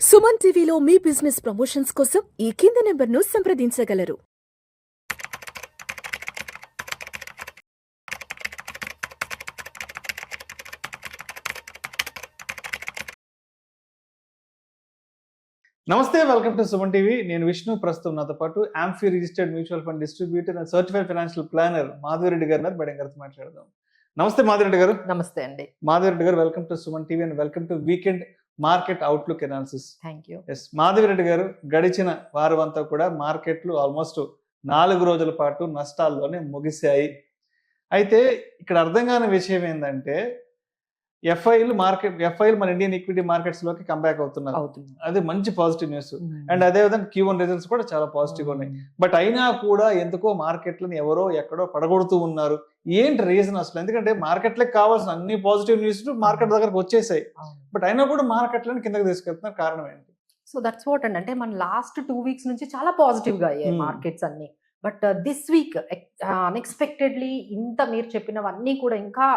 సుమన్ టీవీలో మీ business promotions కోసం ఈ కింది నెంబర్ను సంప్రదించగలరు. నమస్తే, వెల్కమ్ టు సుమన్ టీవీ. నేను విష్ణు. ప్రస్తుతం నాతో పాటు amphi registered mutual fund distributor and certified financial planner Madhavi Reddy గారు ఉన్నారు. మేడం గారితో మాట్లాడదాం. నమస్తే మాధవిరెడ్డి గారు. నమస్తే అండి. మాధవిరెడ్డి గారు, welcome to Suman TV and welcome to weekend market outlook analysis. Thank you. Yes Madhavi Reddy గారు, గడిచిన వారం అంతా కూడా మార్కెట్లు ఆల్మోస్ట్ 4 రోజుల పాటు నష్టాల్లోనే ముగిశాయి. అయితే ఇక్కడ అర్థం కాని విషయం ఏంటంటే ఎఫ్ఐలు మన ఇండియన్ ఈక్విటీ మార్కెట్స్ లోకి కంబ్యాక్ అవుతున్నారు. అది మంచి పాజిటివ్ న్యూస్. అండ్ అదే విధంగా Q1 రిజల్ట్స్ కూడా చాలా పాజిటివ్ ఉన్నాయి. బట్ అయినా కూడా ఎందుకో మార్కెట్లను ఎవరో ఎక్కడో పడగొడుతూ ఉన్నారు. ఏంటి రీజన్ అసలు? ఎందుకంటే మార్కెట్లకు కావాల్సిన అన్ని పాజిటివ్ న్యూస్ మార్కెట్ దగ్గరకు వచ్చేసాయి. బట్ అయినా కూడా మార్కెట్లను కిందకి తీసుకెళ్తున్నారు. కారణం ఏంటి? సో దట్స్ వాట్ అండి. అంటే మన లాస్ట్ 2 వీక్స్ నుంచి చాలా పాజిటివ్ గా అయ్యాయి మార్కెట్స్ అన్ని. బట్ దిస్ వీక్ అన్ఎక్స్పెక్టెడ్లీ ఇంత మీరు చెప్పినవన్నీ కూడా ఇంకా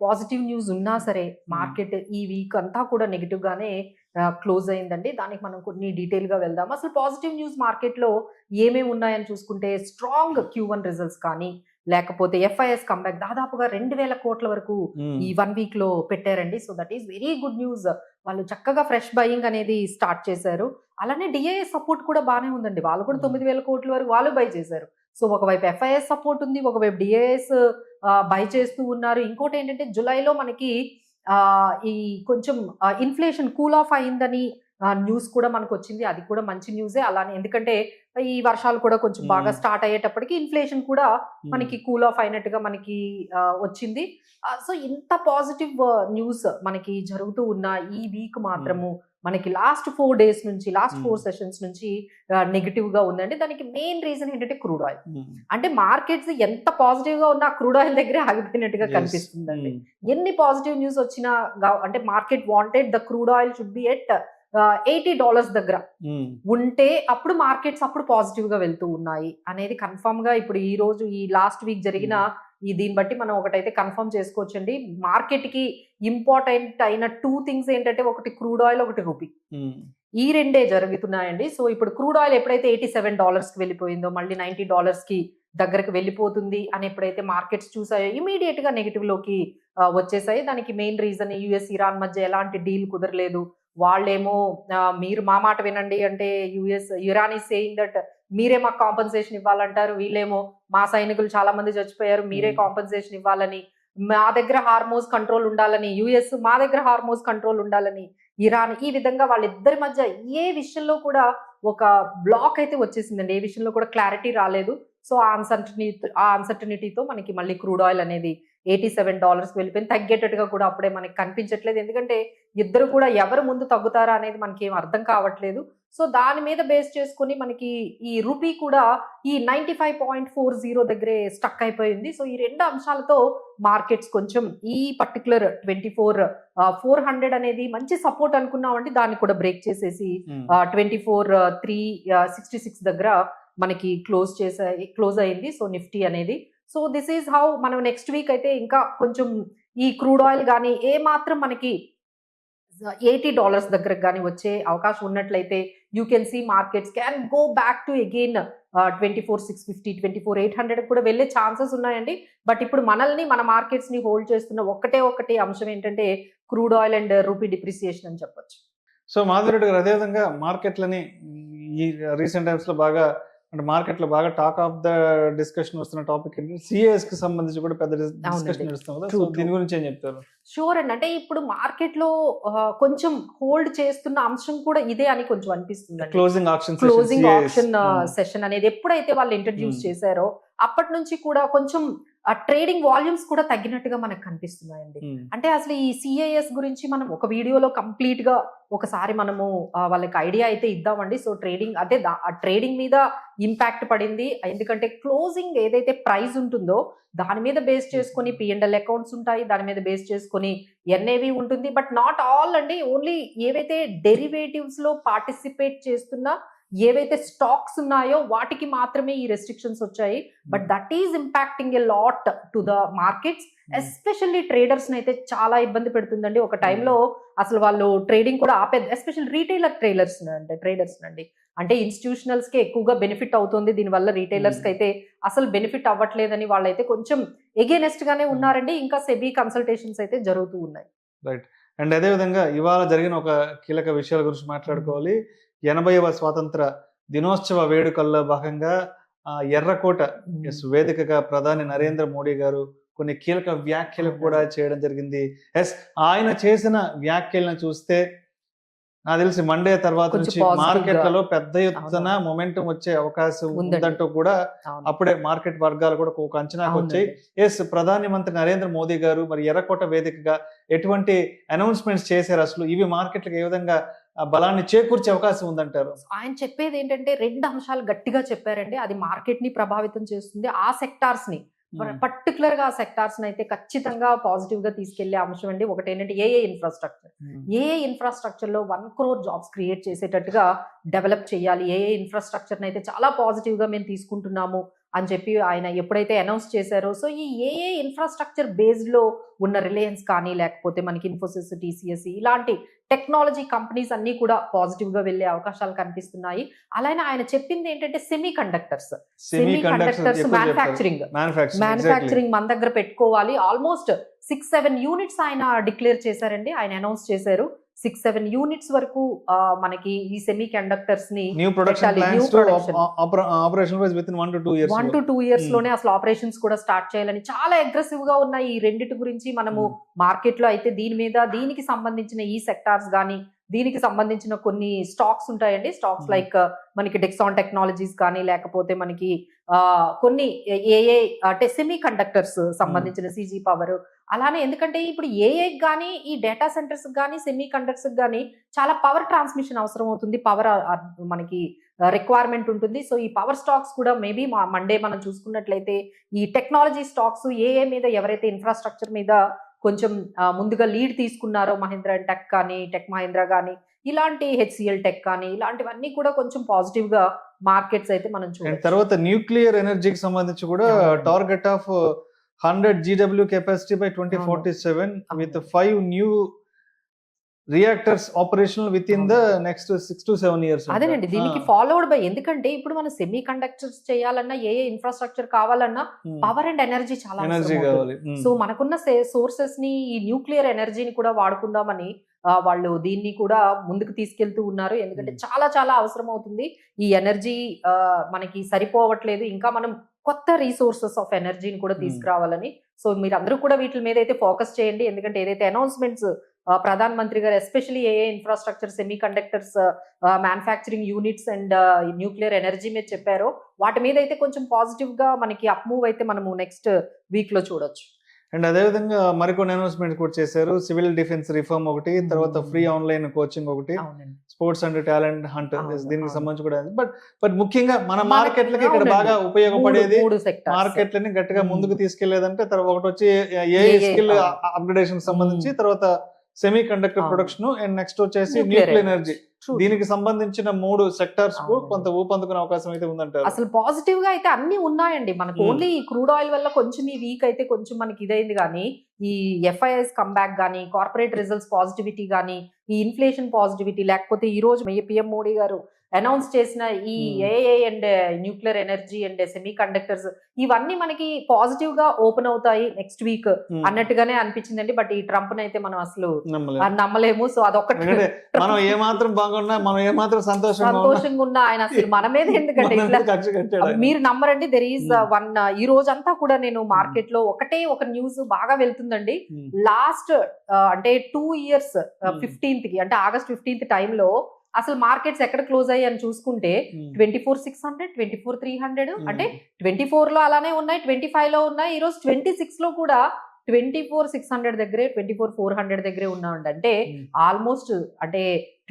పాజిటివ్ న్యూస్ ఉన్నా సరే మార్కెట్ ఈ వీక్ అంతా కూడా నెగిటివ్ గానే క్లోజ్ అయిందండి. దానికి మనం కొన్ని డీటెయిల్ గా వెళ్దాం. అసలు పాజిటివ్ న్యూస్ మార్కెట్ లో ఏమేమి ఉన్నాయని చూసుకుంటే స్ట్రాంగ్ Q1 రిజల్ట్స్ కానీ, లేకపోతే FIS కంబ్యాక్ దాదాపుగా 2,000 కోట్ల వరకు ఈ 1 వీక్ లో పెట్టారండి. So that is very good news. వాళ్ళు చక్కగా ఫ్రెష్ బయింగ్ అనేది స్టార్ట్ చేశారు. అలానే DIS సపోర్ట్ కూడా బాగానే ఉందండి. వాళ్ళు కూడా 9,000 కోట్ల వరకు వాళ్ళు బై చేశారు. సో ఒకవైపు FIS సపోర్ట్ ఉంది, ఒకవైపు DIS బై చేస్తూ ఉన్నారు. ఇంకోటి ఏంటంటే జులైలో మనకి ఈ కొంచెం ఇన్ఫ్లేషన్ కూల్ ఆఫ్ అయిందని న్యూస్ కూడా మనకు వచ్చింది. అది కూడా మంచి న్యూసే. అలానే ఎందుకంటే ఈ వర్షాలు కూడా కొంచెం బాగా స్టార్ట్ అయ్యేటప్పటికి ఇన్ఫ్లేషన్ కూడా మనకి కూల్ ఆఫ్ అయినట్టుగా మనకి వచ్చింది. సో ఇంత పాజిటివ్ న్యూస్ మనకి జరుగుతూ ఉన్న ఈ వీక్ మాత్రము మనకి లాస్ట్ 4 డేస్ నుంచి, లాస్ట్ 4 సెషన్స్ నుంచి నెగిటివ్ గా ఉందండి. దానికి మెయిన్ రీజన్ ఏంటంటే క్రూడ్ ఆయిల్. అంటే మార్కెట్స్ ఎంత పాజిటివ్ గా ఉన్నా క్రూడ్ ఆయిల్ దగ్గరే ఆగిపోయినట్టుగా కనిపిస్తుందండి. ఎన్ని పాజిటివ్ న్యూస్ వచ్చినా అంటే market wanted the crude oil should be at $80 దగ్గర ఉంటే అప్పుడు మార్కెట్స్ అప్పుడు పాజిటివ్ గా వెళ్తూ ఉన్నాయి అనేది కన్ఫర్మ్ గా ఇప్పుడు ఈ రోజు ఈ లాస్ట్ వీక్ జరిగిన దీన్ని బట్టి మనం ఒకటైతే కన్ఫర్మ్ చేసుకోవచ్చండి. మార్కెట్ కి ఇంపార్టెంట్ అయిన 2 థింగ్స్ ఏంటంటే ఒకటి క్రూడ్ ఆయిల్, ఒకటి రూపీ. ఈ రెండే జరుగుతున్నాయండి. సో ఇప్పుడు క్రూడ్ ఆయిల్ ఎప్పుడైతే $87 కి వెళ్ళిపోయిందో మళ్ళీ $90 కి దగ్గరకు వెళ్ళిపోతుంది అని ఎప్పుడైతే మార్కెట్స్ చూసాయో ఇమీడియట్ గా నెగిటివ్ లోకి వచ్చేసాయి. దానికి మెయిన్ రీజన్ US ఇరాన్ మధ్య ఎలాంటి డీల్ కుదరలేదు. వాళ్ళేమో మీరు మా మాట వినండి అంటే ఇరాన్ ఈస్ సేయింగ్ దట్ మీరే మాకు కాంపన్సేషన్ ఇవ్వాలంటారు. వీళ్ళేమో మా సైనికులు చాలా మంది చచ్చిపోయారు, మీరే కాంపన్సేషన్ ఇవ్వాలని, మా దగ్గర హార్మోజ్ కంట్రోల్ ఉండాలని, US మా దగ్గర హార్మోజ్ కంట్రోల్ ఉండాలని ఇరాన్. ఈ విధంగా వాళ్ళిద్దరి మధ్య ఏ విషయంలో కూడా ఒక బ్లాక్ అయితే వచ్చేసిందండి. ఏ విషయంలో కూడా క్లారిటీ రాలేదు. సో ఆ అన్సర్టనిటీతో మనకి మళ్ళీ క్రూడ్ ఆయిల్ అనేది $87 వెళ్ళిపోయింది. తగ్గేటట్టుగా కూడా అప్పుడే మనకి కనిపించట్లేదు. ఎందుకంటే ఇద్దరు కూడా ఎవరు ముందు తగ్గుతారా అనేది మనకి ఏం అర్థం కావట్లేదు. సో దాని మీద బేస్ చేసుకుని మనకి ఈ రూపీ కూడా ఈ 95.40 దగ్గరే స్టక్ అయిపోయింది. సో ఈ 2 అంశాలతో మార్కెట్స్ కొంచెం ఈ పర్టికులర్ 24,400 అనేది మంచి సపోర్ట్ అనుకున్నామండి. దాన్ని కూడా బ్రేక్ చేసేసి 24,366 దగ్గర మనకి క్లోజ్ అయింది. సో నిఫ్టీ అనేది. సో దిస్ ఈజ్ హౌ మనం నెక్స్ట్ వీక్ అయితే ఇంకా కొంచెం ఈ క్రూడ్ ఆయిల్ కానీ ఏ మాత్రం మనకి $80 దగ్గరకు కానీ వచ్చే అవకాశం ఉన్నట్లయితే you can see markets can go back to again 24,650, 24,800 కూడా వెళ్ళే ఛాన్సెస్ ఉన్నాయండి. బట్ ఇప్పుడు మన మార్కెట్స్ ని హోల్డ్ చేస్తున్న ఒకటే అంశం ఏంటంటే crude oil and rupee depreciation అని చెప్పొచ్చు. సో మాధురెడ్డి గారు, అదేవిధంగా మార్కెట్లని ఈ రీసెంట్ టైమ్స్ లో బాగా అంటే మార్కెట్ లో బాగా టాక్ ఆఫ్ ద డిస్కషన్ వస్తున్న టాపిక్ ఏంటంటే CAS కి సంబంధించి కూడా పెద్ద డిస్కషన్ నడుస్తుంది కదా. సో దీని గురించి ఏం చెప్తారు? షూర్ అండి. అంటే ఇప్పుడు మార్కెట్ లో కొంచెం హోల్డ్ చేస్తున్న అంశం కూడా ఇదే అని కొంచెం అనిపిస్తుంది. క్లోజింగ్ ఆప్షన్ సెషన్ అనేది ఎప్పుడైతే వాళ్ళు ఇంట్రడ్యూస్ చేశారో అప్పటి నుంచి కూడా కొంచెం ట్రేడింగ్ వాల్యూమ్స్ కూడా తగ్గినట్టుగా మనకు కనిపిస్తున్నాయండి. అంటే అసలు ఈ CAS గురించి మనం ఒక వీడియోలో కంప్లీట్ గా ఒకసారి మనము వాళ్ళకి ఐడియా అయితే ఇద్దామండి. సో ట్రేడింగ్ అంటే ట్రేడింగ్ మీద ఇంపాక్ట్ పడింది. ఎందుకంటే క్లోజింగ్ ఏదైతే ప్రైస్ ఉంటుందో దాని మీద బేస్ చేసుకుని P&L అకౌంట్స్ ఉంటాయి, దాని మీద బేస్ చేసుకుని NAV ఉంటుంది. బట్ నాట్ ఆల్ అండి. ఓన్లీ ఏవైతే డెరివేటివ్స్ లో పార్టిసిపేట్ చేస్తున్న ఏవైతే స్టాక్స్ ఉన్నాయో వాటికి మాత్రమే ఈ రెస్ట్రిక్షన్స్ వచ్చాయి. But that is impacting a lot to the markets, especially traders అయితే చాలా ఇబ్బంది పెడుతుందండి. ఒక టైంలో అసలు వాళ్ళు ట్రేడింగ్ కూడా ఆపేది, ఎస్పెషల్ రీటైలర్ ట్రేడర్స్ నండి. అంటే ఇన్స్టిట్యూషనల్స్ కి ఎక్కువగా బెనిఫిట్ అవుతుంది దీనివల్ల, రీటైలర్స్ కి అయితే అసలు బెనిఫిట్ అవ్వట్లేదని వాళ్ళైతే కొంచెం ఎగెనెస్ట్ గానే ఉన్నారండి. ఇంకా సెబీ కన్సల్టేషన్స్ అయితే జరుగుతూ ఉన్నాయి. రైట్. అండ్ అదే విధంగా ఇవాళ జరిగిన ఒక కీలక విషయాల గురించి మాట్లాడుకోవాలి. 80వ స్వాతంత్ర దినోత్సవ వేడుకల్లో భాగంగా ఎర్రకోట వేదికగా ప్రధాని నరేంద్ర మోడీ గారు కొన్ని కీలక వ్యాఖ్యలు కూడా చేయడం జరిగింది. ఆయన చేసిన వ్యాఖ్యలను చూస్తే నాకు తెలిసి మండే తర్వాత నుంచి మార్కెట్లలో పెద్ద ఎత్తున మొమెంటం వచ్చే అవకాశం ఉందంటూ కూడా అప్పుడే మార్కెట్ వర్గాలు కూడా ఒక అంచనాకు వచ్చాయి. ప్రధాని మంత్రి నరేంద్ర మోదీ గారు మరి ఎర్రకోట వేదికగా ఎటువంటి అనౌన్స్మెంట్స్ చేశారు, అసలు ఇవి మార్కెట్లకు ఏ విధంగా బలాన్ని చేకూర్చే అవకాశం ఉందంటారు? ఆయన చెప్పేది ఏంటంటే 2 అంశాలు గట్టిగా చెప్పారండి. అది మార్కెట్ ని ప్రభావితం చేస్తుంది, ఆ సెక్టార్స్ ని పర్టికులర్ గా సెక్టార్స్ అయితే ఖచ్చితంగా పాజిటివ్ గా తీసుకెళ్లే అంశం అండి. ఒకటి ఏంటంటే ఏఏ ఇన్ఫ్రాస్ట్రక్చర్ లో 1 crore జాబ్స్ క్రియేట్ చేసేటట్టుగా డెవలప్ చేయాలి. ఏఏ ఇన్ఫ్రాస్ట్రక్చర్ అయితే చాలా పాజిటివ్ గా మేము తీసుకుంటున్నాము అని చెప్పి ఆయన ఎప్పుడైతే అనౌన్స్ చేశారో, సో ఈ ఏఏ ఇన్ఫ్రాస్ట్రక్చర్ బేస్డ్ లో ఉన్న రిలయన్స్ కానీ, లేకపోతే మనకి ఇన్ఫోసిస్, టీసీఎస్ ఇలాంటి టెక్నాలజీ కంపెనీస్ అన్ని కూడా పాజిటివ్ గా వెళ్లే అవకాశాలు కనిపిస్తున్నాయి. అలానే ఆయన చెప్పింది ఏంటంటే సెమీ కండక్టర్స్ మ్యానుఫ్యాక్చరింగ్ మన దగ్గర పెట్టుకోవాలి. ఆల్మోస్ట్ 6-7 యూనిట్స్ ఆయన డిక్లేర్ చేశారండి, ఆయన అనౌన్స్ చేశారు. 6-7 యూనిట్స్ వరకు మనకి ఈ సెమీ కండక్టర్స్ ని 1 to 2 years లోనే అసలు ఆపరేషన్స్ కూడా స్టార్ట్ చేయాలని చాలా అగ్రెసివ్ గా ఉన్నాయి. ఈ రెండిటి గురించి మనము మార్కెట్ లో అయితే దీనికి సంబంధించిన ఈ సెక్టార్స్ గానీ, దీనికి సంబంధించిన కొన్ని స్టాక్స్ ఉంటాయండి. స్టాక్స్ లైక్ మనకి డెక్సాన్ టెక్నాలజీస్ కానీ, లేకపోతే మనకి కొన్ని ఏఏ అంటే సెమీ కండక్టర్స్ సంబంధించిన సిజీ పవర్, అలానే ఎందుకంటే ఇప్పుడు ఏఏ కానీ, ఈ డేటా సెంటర్స్ కానీ, సెమీ కండక్టర్స్ కానీ చాలా పవర్ ట్రాన్స్మిషన్ అవసరం అవుతుంది, పవర్ మనకి రిక్వైర్మెంట్ ఉంటుంది. సో ఈ పవర్ స్టాక్స్ కూడా మేబీ మండే మనం చూసుకున్నట్లయితే ఈ టెక్నాలజీ స్టాక్స్ ఏఏ మీద ఎవరైతే ఇన్ఫ్రాస్ట్రక్చర్ మీద కొంచెం ముందుగా లీడ్ తీసుకున్నారో, మహీంద్రా అండ్ టెక్ కానీ, టెక్ మహీంద్రా కానీ, ఇలాంటి హెచ్సిఎల్ టెక్ కానీ, ఇలాంటివన్నీ కూడా కొంచెం పాజిటివ్ గా మార్కెట్స్ అయితే మనం చూడాలి. తర్వాత న్యూక్లియర్ ఎనర్జీకి సంబంధించి కూడా target of 100 GW capacity by 2047 with 5 new reactors operational with in the next 6 to 7 years. అదేనండి, దీనికి ఫాలోడ్ బై, ఎందుకంటే ఇప్పుడు మనం సెమీ కండక్టర్స్ చేయాలన్నా, ఏ ఇన్ఫ్రాస్ట్రక్చర్ కావాలన్నా పవర్ అండ్ ఎనర్జీ చాలా కావాలి. సో మనకున్న సోర్సెస్ ని, ఈ న్యూక్లియర్ ఎనర్జీని కూడా వాడుకుందామని వాళ్ళు దీన్ని కూడా ముందుకు తీసుకెళ్తూ ఉన్నారు. ఎందుకంటే చాలా చాలా అవసరం అవుతుంది ఈ ఎనర్జీ, మనకి సరిపోవట్లేదు. ఇంకా మనం కొత్త రీసోర్సెస్ ఆఫ్ ఎనర్జీని కూడా తీసుకురావాలని. సో మీరు అందరూ కూడా వీటి మీద అయితే ఫోకస్ చేయండి. ఎందుకంటే ఏదైతే అనౌన్స్మెంట్స్ ప్రధాన మంత్రి గారు ఎస్పెషల్లీ ఏఏ infrastructure, semi conductors, manufacturing units and nuclear energy మీద చెప్పారో, వాటి మీద అయితే కొంచెం పాజిటివ్ గా మనకి అప్ మూవ్ అయితే మనము నెక్స్ట్ వీక్ లో చూడొచ్చు. అండ్ అదేవిధంగా మరికొన్ని అనౌన్స్మెంట్ కూడా చేశారు. సివిల్ డిఫెన్స్ రిఫార్మ్ ఒకటి, తర్వాత ఫ్రీ ఆన్లైన్ కోచింగ్ ఒకటి, స్పోర్ట్స్ అండ్ టాలెంట్ హంట్, దీనికి సంబంధించి కూడా. బట్ ముఖ్యంగా మన మార్కెట్లకి ఇక్కడ బాగా ఉపయోగపడేది, మార్కెట్లని గట్టిగా ముందుకు తీసుకెళ్లేదంటే తర్వాత ఒకటి వచ్చి ఏఐ స్కిల్ అప్గ్రేడేషన్ సంబంధించి, తర్వాత semi conductor production, and next వచ్చేసి న్యూక్లియర్ ఎనర్జీ. దీనికి సంబంధించిన 3 సెక్టార్స్ కు కొంత ఊపందుకునే అవకాశం అయితే ఉందంటారు. అసలు పాజిటివ్ గా అయితే అన్ని ఉన్నాయండి మనకు. ఓన్లీ ఈ క్రూడ్ ఆయిల్ వల్ల కొంచెం ఈ వీక్ అయితే కొంచెం మనకి ఇదైంది, కానీ ఈ ఎఫ్ఐఎస్ కంబ్యాక్ గానీ, కార్పొరేట్ రిజల్ట్స్ పాజిటివిటీ గానీ, ఈ ఇన్ఫ్లేషన్ పాజిటివిటీ, లేకపోతే ఈ రోజు పిఎం మోడీ గారు అనౌన్స్ చేసిన ఈ AI and nuclear energy and semi conductors, ఇవన్నీ మనకి పాజిటివ్ గా ఓపెన్ అవుతాయి నెక్స్ట్ వీక్ అన్నట్టుగానే అనిపించిందండి. బట్ ఈ ట్రంప్ అయితే మనం అసలు నమ్మలేము. సో అదొకటి, మనం ఏమాత్రం బాగున్నా, మనం ఏమాత్రం సంతోషంగా ఉన్నా ఆయన అసలు మన మీద ఎందుకంటే ఇట్లా మీరు నమ్మరండి. దెర్ ఈస్ ఈ రోజంతా కూడా నేను మార్కెట్ లో ఒక న్యూస్ బాగా వెళ్తుందండి. లాస్ట్ అంటే 2 years 15th కి, అంటే August 15th టైంలో అసలు మార్కెట్స్ ఎక్కడ క్లోజ్ అయ్యి అని చూసుకుంటే 24,600, 24,300, అంటే 24 లో అలానే ఉన్నాయి, 25 లో ఉన్నాయి. ఈ రోజు 26 లో కూడా 24,600 దగ్గరే, 24,400 దగ్గరే ఉన్నామండి. అంటే ఆల్మోస్ట్ అంటే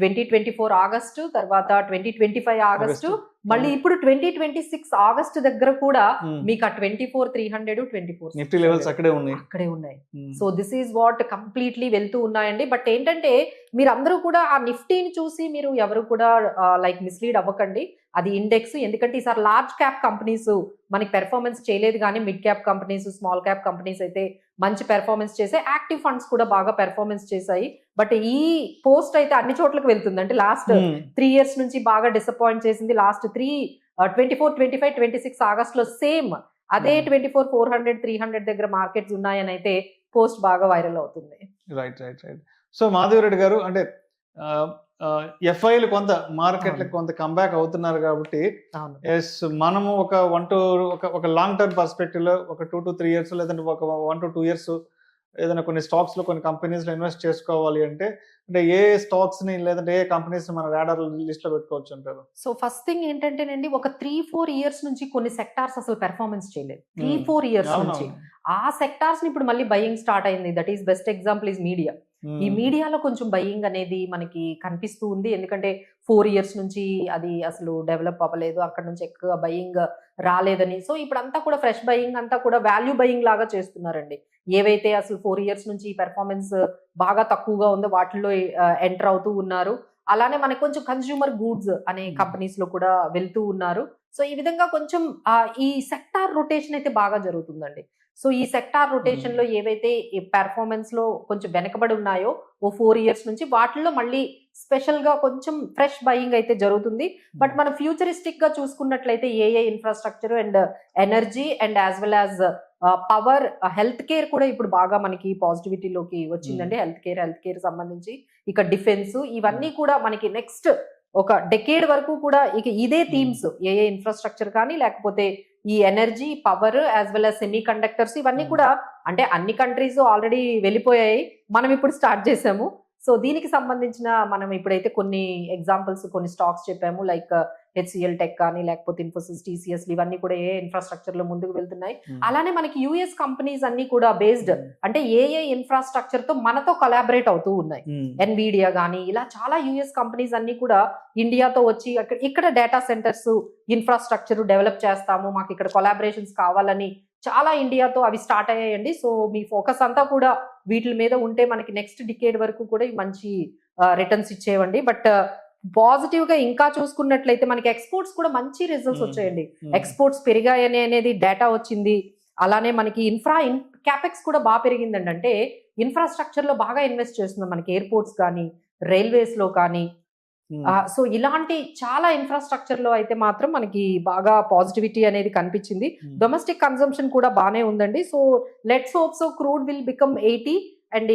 2024 ఆగస్టు, తర్వాత 2025 ఆగస్టు, మళ్ళీ ఇప్పుడు 2026 ఆగస్ట్ దగ్గర కూడా Hmm. మీకు ఆ 24,300 24 నిఫ్టీ లెవెల్స్ అక్కడే ఉన్నాయి. అక్కడే ఉన్నాయి. Hmm. So this is what completely వెళ్తూ ఉన్నాయండి. బట్ ఏంటంటే మీరు అందరూ కూడా ఆ నిఫ్టీని చూసి మీరు ఎవరు కూడా లైక్ మిస్లీడ్ అవ్వకండి. అది ఇండెక్స్, ఎందుకంటే ఈసారి లార్జ్ క్యాప్ కంపెనీస్ మనకి పెర్ఫార్మెన్స్ చేయలేదు, కానీ mid cap companies, small cap companies అయితే మంచి పెర్ఫార్మెన్స్ చేసాయి. యాక్టివ్ ఫండ్స్ కూడా బాగా పెర్ఫార్మెన్స్ చేశాయి. బట్ ఈ పోస్ట్ అయితే అన్ని చోట్లకి వెళ్తుంది. అంటే లాస్ట్ Hmm. 3 years నుంచి బాగా డిసప్పాయింట్ చేసింది. లాస్ట్ 24, 25, 26 ఆగస్ట్ లో సేమ్ అదే 24,400, 300 దగ్గర మార్కెట్స్ ఉన్నాయని అయితే పోస్ట్ బాగా వైరల్ అవుతుంది. రైట్. సో మాధవిరెడ్డి గారు, అంటే ఎఫ్ఐలు కొంత మార్కెట్లకు కొంత కంబ్యాక్ అవుతున్నారు కాబట్టి అవును. ఎస్ మనము ఒక ఒక లాంగ్ టర్మ్ పర్స్పెక్టివ్ లో ఒక 2 to 3 years లేదంటే ఒక 1 to 2 years ఏదైనా కొన్ని స్టాక్స్ లో కొన్ని కంపెనీస్ లో ఇన్వెస్ట్ చేసుకోవాలి అంటే ఏ స్టాక్స్ ని లేదంటే ఏ కంపెనీస్ మన రాడార్ లిస్ట్ లో పెట్టుకోవచ్చు అంటారు? సో ఫస్ట్ థింగ్ ఏంటంటేనండి, ఒక 3-4 years నుంచి కొన్ని సెక్టార్స్ అసలు పెర్ఫార్మెన్స్ చేయలేదు. 3-4 years నుంచి ఆ సెక్టార్స్ ని ఇప్పుడు మళ్ళీ బయింగ్ స్టార్ట్ అయింది. That is best example is media. ఈ మీడియాలో కొంచెం బయింగ్ అనేది మనకి కనిపిస్తూ ఉంది. ఎందుకంటే 4 years నుంచి అది అసలు డెవలప్ అవ్వలేదు, అక్కడ నుంచి ఎక్కువ బయింగ్ రాలేదని. సో ఇప్పుడు అంతా కూడా ఫ్రెష్ బయింగ్ అంతా కూడా వాల్యూ బయింగ్ లాగా చేస్తున్నారండి. ఏవైతే అసలు 4 years నుంచి పెర్ఫార్మెన్స్ బాగా తక్కువగా ఉందో వాటిల్లో ఎంటర్ అవుతూ ఉన్నారు. అలానే మనకి కొంచెం కన్స్యూమర్ గూడ్స్ అనే కంపెనీస్ లో కూడా వెళ్తూ ఉన్నారు. సో ఈ విధంగా కొంచెం ఈ సెక్టార్ రొటేషన్ అయితే బాగా జరుగుతుందండి. సో ఈ సెక్టార్ రొటేషన్ లో ఏవైతే ఈ పెర్ఫార్మెన్స్ లో కొంచెం వెనకబడి ఉన్నాయో ఓ 4 years నుంచి వాటిల్లో మళ్ళీ స్పెషల్ గా కొంచెం ఫ్రెష్ బయింగ్ అయితే జరుగుతుంది. బట్ మనం ఫ్యూచరిస్టిక్ గా చూసుకున్నట్లయితే ఏ infrastructure and energy and as well as power, health care కూడా ఇప్పుడు బాగా మనకి పాజిటివిటీలోకి వచ్చిందండి. హెల్త్ కేర్ సంబంధించి ఇక డిఫెన్స్, ఇవన్నీ కూడా మనకి నెక్స్ట్ ఒక డెకేడ్ వరకు కూడా ఇక ఇదే థీమ్స్, ఏ ఇన్ఫ్రాస్ట్రక్చర్ కానీ లేకపోతే ఈ energy, power as well as semi conductors, ఇవన్నీ కూడా అంటే అన్ని కంట్రీస్ ఆల్రెడీ వెళ్ళిపోయాయి, మనం ఇప్పుడు స్టార్ట్ చేసాము. సో దీనికి సంబంధించిన మనం ఇప్పుడైతే కొన్ని ఎగ్జాంపుల్స్, కొన్ని స్టాక్స్ చెప్పాము. లైక్ హెచ్సిఎల్ టెక్ కానీ లేకపోతే ఇన్ఫోసిస్, టీసీఎస్, ఇవన్నీ కూడా ఏ ఇన్ఫ్రాస్ట్రక్చర్ లో ముందుకు వెళ్తున్నాయి. అలానే మనకి యుఎస్ కంపెనీస్ అన్ని కూడా బేస్డ్ అంటే ఏ ఇన్ఫ్రాస్ట్రక్చర్ తో మనతో కొలాబరేట్ అవుతూ ఉన్నాయి. ఎన్విడియా కానీ ఇలా చాలా యుఎస్ కంపెనీస్ అన్ని కూడా ఇండియాతో వచ్చి ఇక్కడ డేటా సెంటర్స్ ఇన్ఫ్రాస్ట్రక్చర్ డెవలప్ చేస్తాము, మాకు ఇక్కడ కొలాబరేషన్స్ కావాలని చాలా ఇండియాతో అవి స్టార్ట్ అయ్యాయండి. సో మీ ఫోకస్ అంతా కూడా వీటి మీద ఉంటే మనకి నెక్స్ట్ డికేడ్ వరకు కూడా మంచి రిటర్న్స్ ఇచ్చేవండి. బట్ పాజిటివ్ గా ఇంకా చూసుకున్నట్లయితే మనకి ఎక్స్పోర్ట్స్ కూడా మంచి రిజల్ట్స్ వచ్చాయండి. ఎక్స్పోర్ట్స్ పెరిగాయని అనేది డేటా వచ్చింది. అలానే మనకి క్యాపెక్స్ కూడా బాగా పెరిగిందండి. అంటే ఇన్ఫ్రాస్ట్రక్చర్ లో బాగా ఇన్వెస్ట్ చేస్తుంది మనకి ఎయిర్పోర్ట్స్ కానీ రైల్వేస్ లో కానీ. సో ఇలాంటి చాలా ఇన్ఫ్రాస్ట్రక్చర్ లో అయితే మాత్రం మనకి బాగా పాజిటివిటీ అనేది కనిపించింది. డొమెస్టిక్ కన్సంప్షన్ కూడా బాగానే ఉందండి. So let's hope so crude will become 80 and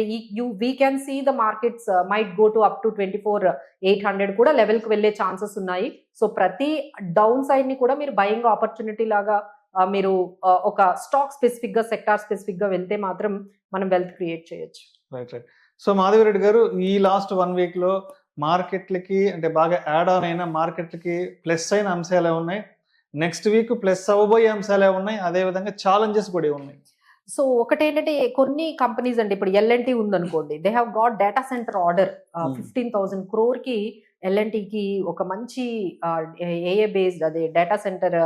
we can see the markets might go to up to 24,800 కూడా లెవెల్ కి వెళ్ళే ఛాన్సెస్ ఉన్నాయి. సో ప్రతి డౌన్ సైడ్ ని కూడా మీరు బయింగ్ ఆపర్చునిటీ లాగా మీరు ఒక స్టాక్ స్పెసిఫిక్ గా, సెక్టార్ స్పెసిఫిక్ గా వెళ్తే మాత్రం మనం వెల్త్ క్రియేట్ చేయొచ్చు. రైట్. సో మాధవిరెడ్డి గారు, ఈ లాస్ట్ 1 week లో మార్కెట్లకి అంటే బాగా యాడ్ ఆన్ అయిన మార్కెట్లకి ప్లస్ అయిన అంశాలే ఉన్నాయి, నెక్స్ట్ వీక్ ప్లస్ అవ్వబోయే అంశాలే ఉన్నాయి, అదే విధంగా ఛాలెంజెస్ కూడా ఉన్నాయి. సో ఒకటేంటంటే కొన్ని కంపెనీస్ అండి, ఇప్పుడు ఎల్ఎన్టీ ఉందనుకోండి, they have got data centre order 15,000 crore కి. ఎల్ఎన్టీకి ఒక మంచి ఏఏ బేస్డ్ అదే data centre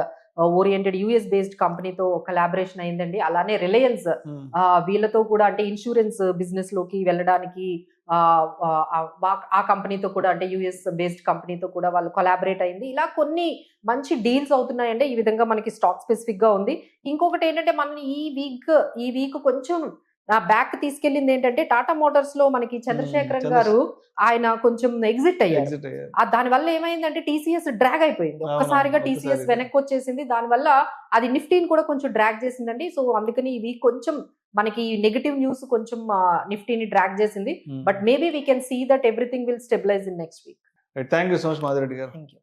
oriented US based కంపెనీతో కొలాబరేషన్ అయిందండి. అలానే రిలయన్స్ వీళ్ళతో కూడా అంటే ఇన్సూరెన్స్ బిజినెస్ లోకి వెళ్ళడానికి ఆ కంపెనీతో కూడా అంటే యుఎస్ బేస్డ్ కంపెనీతో కూడా వాళ్ళు కొలాబరేట్ అయింది. ఇలా కొన్ని మంచి డీల్స్ అవుతున్నాయండి. ఈ విధంగా మనకి స్టాక్ స్పెసిఫిక్ గా ఉంది. ఇంకొకటి ఏంటంటే మనం ఈ వీక్ కొంచెం బ్యాక్ తీసుకెళ్ళింది ఏంటంటే టాటా మోటార్స్ లో మనకి చంద్రశేఖరన్ గారు ఆయన కొంచెం ఎగ్జిట్ అయ్యారు. దాని వల్ల ఏమైందంటే టీసీఎస్ డ్రాగ్ అయిపోయింది, ఒక్కసారిగా టీసీఎస్ వెనక్కి వచ్చేసింది. దానివల్ల అది నిఫ్టీని కూడా కొంచెం డ్రాగ్ చేసిందండి. సో అందుకని ఈ వీక్ కొంచెం మనకి నెగటివ్ న్యూస్ కొంచెం నిఫ్టీని డ్రాగ్ చేసింది. But maybe we can see that everything will stabilize in next week. Thank you so much Madhavi Reddy garu. Thank you.